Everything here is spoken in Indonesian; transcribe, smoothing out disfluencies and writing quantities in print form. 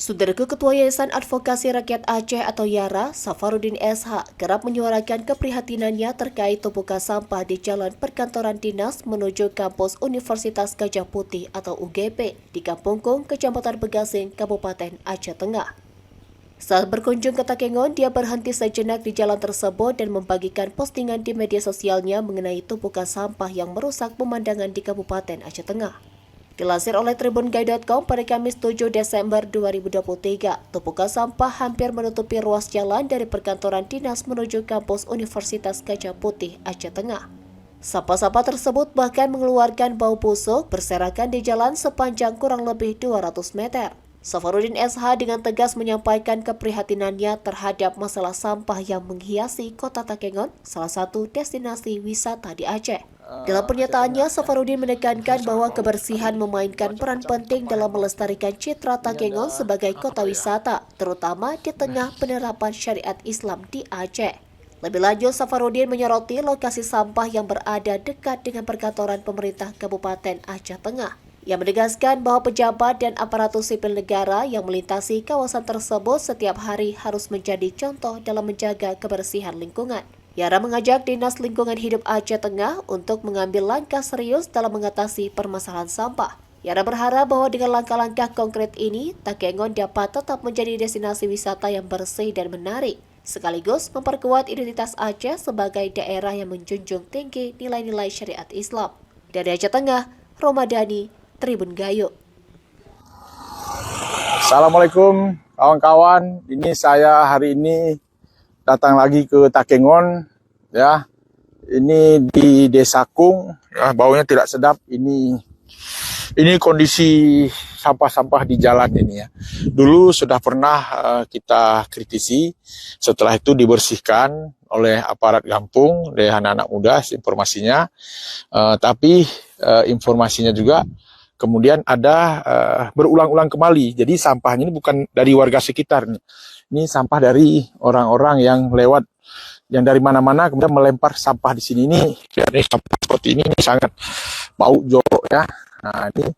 Saudaraku Ketua Yayasan Advokasi Rakyat Aceh atau YARA, Safarudin SH, kerap menyuarakan keprihatinannya terkait tumpukan sampah di jalan perkantoran dinas menuju kampus Universitas Gajah Putih atau UGP di Kampung Kung, Kecamatan Begasing, Kabupaten Aceh Tengah. Saat berkunjung ke Takengon, dia berhenti sejenak di jalan tersebut dan membagikan postingan di media sosialnya mengenai tumpukan sampah yang merusak pemandangan di Kabupaten Aceh Tengah. Dilansir oleh tribungai.com pada Kamis 7 Desember 2023, tumpukan sampah hampir menutupi ruas jalan dari perkantoran dinas menuju kampus Universitas Gajah Putih, Aceh Tengah. Sampah-sampah tersebut bahkan mengeluarkan bau busuk berserakan di jalan sepanjang kurang lebih 200 meter. Safarudin SH dengan tegas menyampaikan keprihatinannya terhadap masalah sampah yang menghiasi kota Takengon, salah satu destinasi wisata di Aceh. Dalam pernyataannya, Safarudin menekankan bahwa kebersihan memainkan peran penting dalam melestarikan citra Takengon sebagai kota wisata, terutama di tengah penerapan syariat Islam di Aceh. Lebih lanjut, Safarudin menyoroti lokasi sampah yang berada dekat dengan perkantoran pemerintah Kabupaten Aceh Tengah. Ia menegaskan bahwa pejabat dan aparatus sipil negara yang melintasi kawasan tersebut setiap hari harus menjadi contoh dalam menjaga kebersihan lingkungan. YARA mengajak Dinas Lingkungan Hidup Aceh Tengah untuk mengambil langkah serius dalam mengatasi permasalahan sampah. YARA berharap bahwa dengan langkah-langkah konkret ini, Takengon dapat tetap menjadi destinasi wisata yang bersih dan menarik, sekaligus memperkuat identitas Aceh sebagai daerah yang menjunjung tinggi nilai-nilai syariat Islam. Dari Aceh Tengah, Romadani, Tribun Gayo. Assalamualaikum kawan-kawan, ini saya hari ini datang lagi ke Takengon ya. Ini di Desa Kung ya, baunya tidak sedap. Ini kondisi sampah-sampah di jalan ini ya. Dulu sudah pernah kita kritisi, setelah itu dibersihkan oleh aparat kampung, oleh anak-anak muda informasinya. Tapi informasinya juga kemudian ada berulang-ulang kembali. Jadi sampahnya ini bukan dari warga sekitar. Ini sampah dari orang-orang yang lewat, yang dari mana-mana kemudian melempar sampah di sini. Ini sampah seperti ini sangat bau jorok ya. Nah ini